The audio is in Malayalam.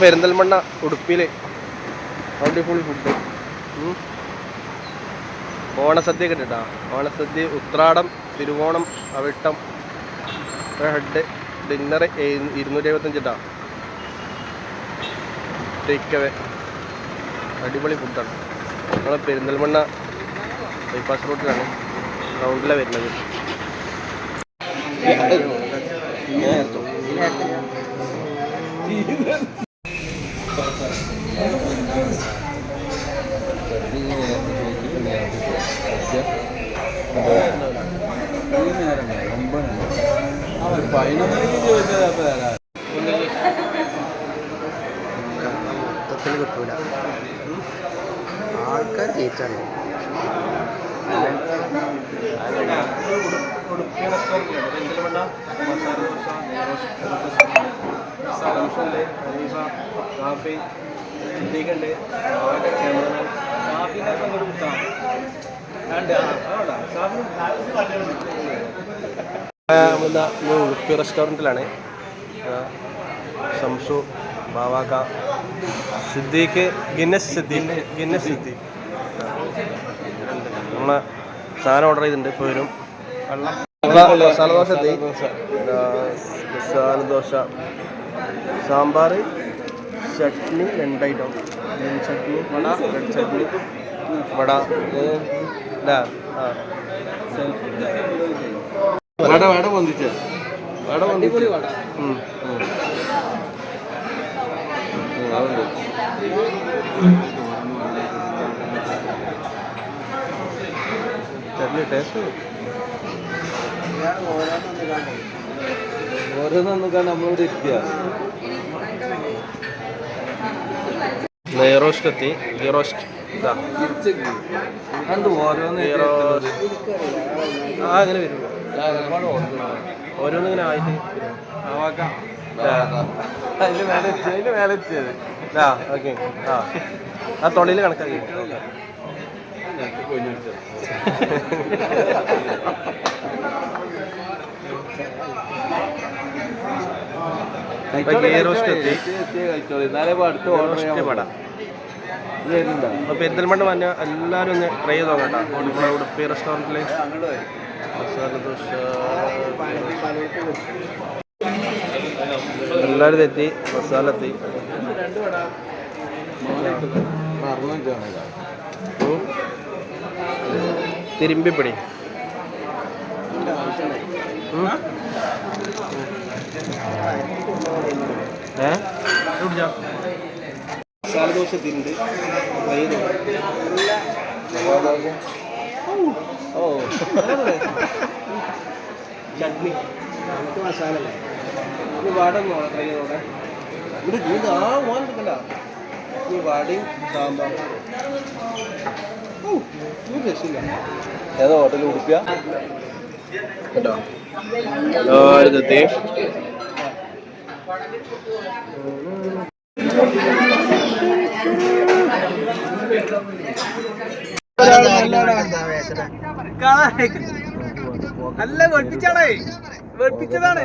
പെരിന്തൽമണ്ണ ഉടുപ്പിയില് അടിപൊളി ഫുഡ്. ഓണസദ്യ കിട്ടാ. ഓണസദ്യ Uthradam, Thiruvonam, Avittam, head dinner 275 take away. അടിപൊളി ഫുഡാണ്. നമ്മൾ പെരിന്തൽമണ്ണ ബൈപ്പാസ് റോഡിലാണ്, ഗ്രൗണ്ടിലാണ് വരുന്നത്. മൊത്തത്തിൽ കിട്ടൂല, ആൾക്കാർ ജയിച്ചാണ്. ഉടുപ്പി റെസ്റ്റോറൻറ്റിലാണ്. ഷംസു, ബാവാക്ക, സിദ്ദീഖ്, ഗിന്നസ് സിദ്ദീഖ് നമ്മളെ സാധനം ഓർഡർ ചെയ്തിട്ടുണ്ട്. ഇപ്പോൾ വരും. മസാല ദോശ എത്തി. മസാല ദോശ, സാമ്പാർ, ചട്നി, 2 ഐറ്റം, ഗ്രീൻ ചട്നി, വട, റെഡ് ചട്നി, വട. വട പൊന്തിച്ച് ചട്നി ടേസ്റ്റ്. ഓരോന്നും നമ്മളോട് ഇരിക്കുക. നെയ്റോസ്റ്റ് എത്തി. ഗീ റോസ്റ്റ് അങ്ങനെ വരും. ഓരോന്നിങ്ങനെ ആയിട്ട് ഓക്കെ. ആ തൊള്ളിയിൽ കണക്കാക്കി പെരിന്തൽമണ്ണ വന്ന എല്ലാവരും ഒന്ന് ട്രൈ ചെയ്ത് നോക്കണ്ട. നമ്മളെ ഉടുപ്പി റെസ്റ്റോറൻറ്റിൽ മസാല ദോശ എല്ലാവരും എത്തി. മസാല എത്തി. തിരുമ്പിപ്പിടി മസാല ദോശ തിണ്ട് ചട്നി മസാല വടന്നോ ട്രൈ ചെയ്തോടെ. ഇവിടെ മോനെടുക്കണ്ട. വടയും സാമ്പാർ രസില്ല. ഏതോ ഹോട്ടലിൽ ഉടുപ്പിയ കേട്ടോ. അല്ല വെട്ടിച്ചാണേ, വെട്ടിച്ചതാണ്.